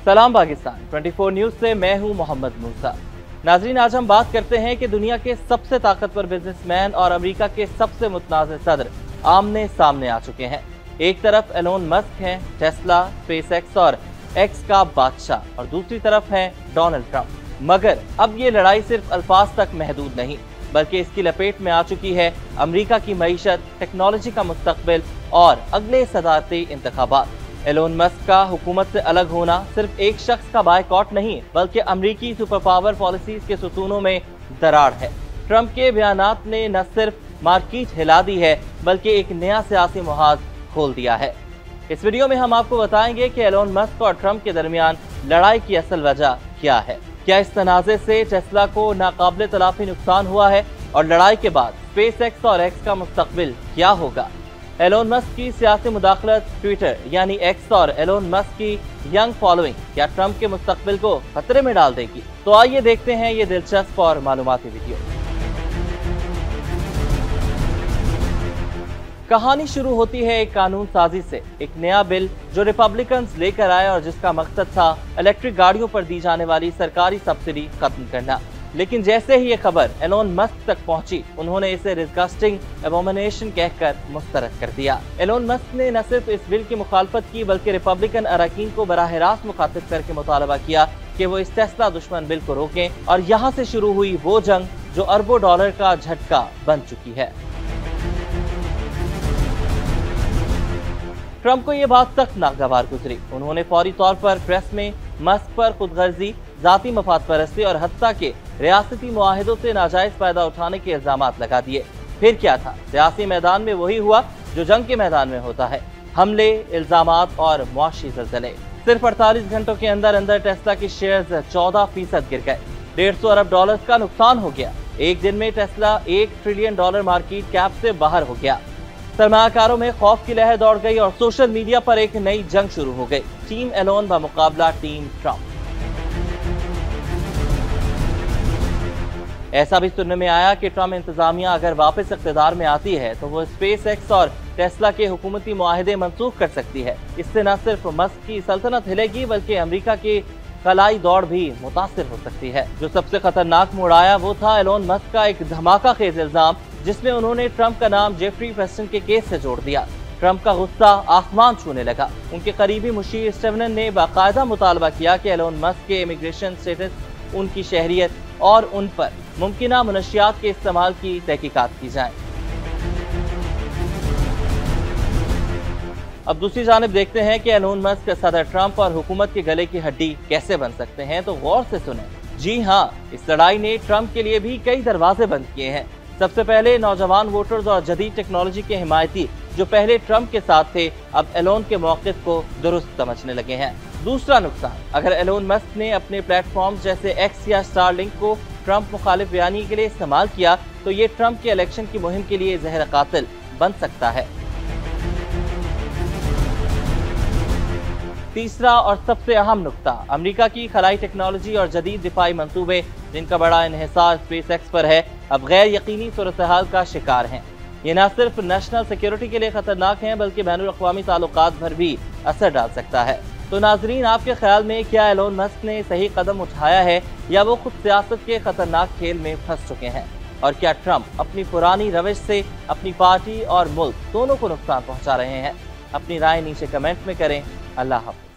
सलाम पाकिस्तान 24 न्यूज से मैं हूं मोहम्मद मूसा। नाजरीन, आज हम बात करते हैं कि दुनिया के सबसे ताकतवर बिजनेसमैन और अमेरिका के सबसे मुतनाज़ सदर आमने सामने आ चुके हैं। एक तरफ एलोन मस्क हैं, टेस्ला, स्पेसएक्स और एक्स का बादशाह, और दूसरी तरफ हैं डोनाल्ड ट्रंप। मगर अब ये लड़ाई सिर्फ अल्फाज तक महदूद नहीं, बल्कि इसकी लपेट में आ चुकी है अमेरिका की मईशत, टेक्नोलॉजी का मुस्तकबिल और अगले सदारती इंतखाबात। एलोन मस्क का हुकूमत से अलग होना सिर्फ एक शख्स का बायकॉट नहीं, बल्कि अमरीकी सुपर पावर पॉलिसीज के सुतूनों में दरार है। ट्रंप के बयानात ने न सिर्फ मार्केट हिला दी है, बल्कि एक नया सियासी मुहाज खोल दिया है। इस वीडियो में हम आपको बताएंगे कि एलोन मस्क और ट्रंप के दरमियान लड़ाई की असल वजह क्या है। क्या इस तनाज़े से टेस्ला को नाकाबिले तलाफी नुकसान हुआ है, और लड़ाई के बाद स्पेसएक्स और एक्स का मुस्तकबिल क्या होगा। एलोन मस्क की सियासी मुदाखलत ट्विटर यानी एक्स और एलोन मस्क की यंग फॉलोइंग क्या ट्रंप के मुस्तकबिल को खतरे में डाल देगी। तो आइए देखते हैं ये दिलचस्प और मालूमाती वीडियो। कहानी शुरू होती है एक कानून साजी से, एक नया बिल जो रिपब्लिकन्स लेकर आए और जिसका मकसद था इलेक्ट्रिक गाड़ियों पर दी जाने वाली सरकारी सब्सिडी खत्म करना। लेकिन जैसे ही ये खबर एलोन मस्क तक पहुंची, उन्होंने इसे डिस्गस्टिंग एबोमिनेशन कहकर मुस्तरद कर दिया। एलोन मस्क ने न सिर्फ इस बिल की मुखालफत की, बल्कि रिपब्लिकन अरकान को बराह रास्त मुखातिब करके मुतालबा किया कि वो इस टेस्ला दुश्मन बिल को रोकें, और यहाँ से शुरू हुई वो जंग जो अरबों डॉलर का झटका बन चुकी है। ट्रंप को ये बात तक नागवार गुजरी। उन्होंने फौरी तौर पर प्रेस में मस्क पर खुदगर्जी, जाती मफाद परस्ती और हत्ता के रियासती मुआहिदों से नाजायज फायदा उठाने के इल्जामात लगा दिए। फिर क्या था, सियासी मैदान में वही हुआ जो जंग के मैदान में होता है, हमले, इल्जामात और मुआशी ज़लज़ले। सिर्फ 48 घंटों के अंदर अंदर टेस्ला की शेयर्स 14% गिर गए, 150 अरब डॉलर का नुकसान हो गया। एक दिन में टेस्ला $1 ट्रिलियन मार्केट कैप से बाहर हो गया। सरमायाकारों में खौफ की लहर दौड़ गई और सोशल मीडिया पर एक नई जंग शुरू हो गई, टीम एलोन व मुकाबला टीम ट्रंप। ऐसा भी सुनने में आया कि ट्रंप इंतजामिया अगर वापस इख्तिदार में आती है तो वो स्पेसएक्स और टेस्ला के हुकूमती मुआहिदे मंसूख कर सकती है। इससे न सिर्फ मस्क की सल्तनत हिलेगी, बल्कि अमेरिका की खलाई दौड़ भी मुतासिर हो सकती है। जो सबसे खतरनाक मोड़ आया वो था एलोन मस्क का एक धमाका खेज इल्जाम, जिसमें उन्होंने ट्रंप का नाम जेफरी फेस्टन के केस से जोड़ दिया। ट्रंप का गुस्सा आसमान छूने लगा। उनके करीबी मुशीर स्टीवन ने बाकायदा मुतालबा किया कि एलोन मस्क के इमिग्रेशन स्टेटस, उनकी शहरियत और उन पर मुमकिना मनशियात के इस्तेमाल की तहकीकात की जाए। अब दूसरी जानिब देखते हैं कि एलोन मस्क सदर ट्रंप और हुकूमत के गले की हड्डी कैसे बन सकते हैं। तो गौर से सुने। जी हाँ, इस लड़ाई ने ट्रंप के लिए भी कई दरवाजे बंद किए हैं। सबसे पहले नौजवान वोटर्स और जदीद टेक्नोलॉजी के हिमायती जो पहले ट्रंप के साथ थे, अब एलोन के मौक़िफ़ को दुरुस्त समझने लगे हैं। दूसरा नुकसान, अगर एलोन मस्क ने अपने प्लेटफॉर्म्स जैसे एक्स या स्टारलिंक को ट्रंप मुखालिफ बयानी के लिए इस्तेमाल किया, तो ये ट्रंप के इलेक्शन की मुहिम के लिए जहर कातिल बन सकता है। तीसरा और सबसे अहम नुक्ता, अमेरिका की खलाई टेक्नोलॉजी और जदीद दिफाई मंसूबे, जिनका बड़ा इन्हिसार स्पेसएक्स पर है, अब गैर यकीनी सूरत-ए-हाल का शिकार हैं। ये न सिर्फ नेशनल सिक्योरिटी के लिए खतरनाक हैं, बल्कि बैनुल-अक़वामी ताल्लुकात पर भी असर डाल सकता है। तो नाजरीन, आपके ख्याल में क्या एलोन मस्क ने सही कदम उठाया है, या वो खुद सियासत के खतरनाक खेल में फंस चुके हैं? और क्या ट्रंप अपनी पुरानी रविश से अपनी पार्टी और मुल्क दोनों को नुकसान पहुंचा रहे हैं? अपनी राय नीचे कमेंट में करें। अल्लाह हाफ़िज़।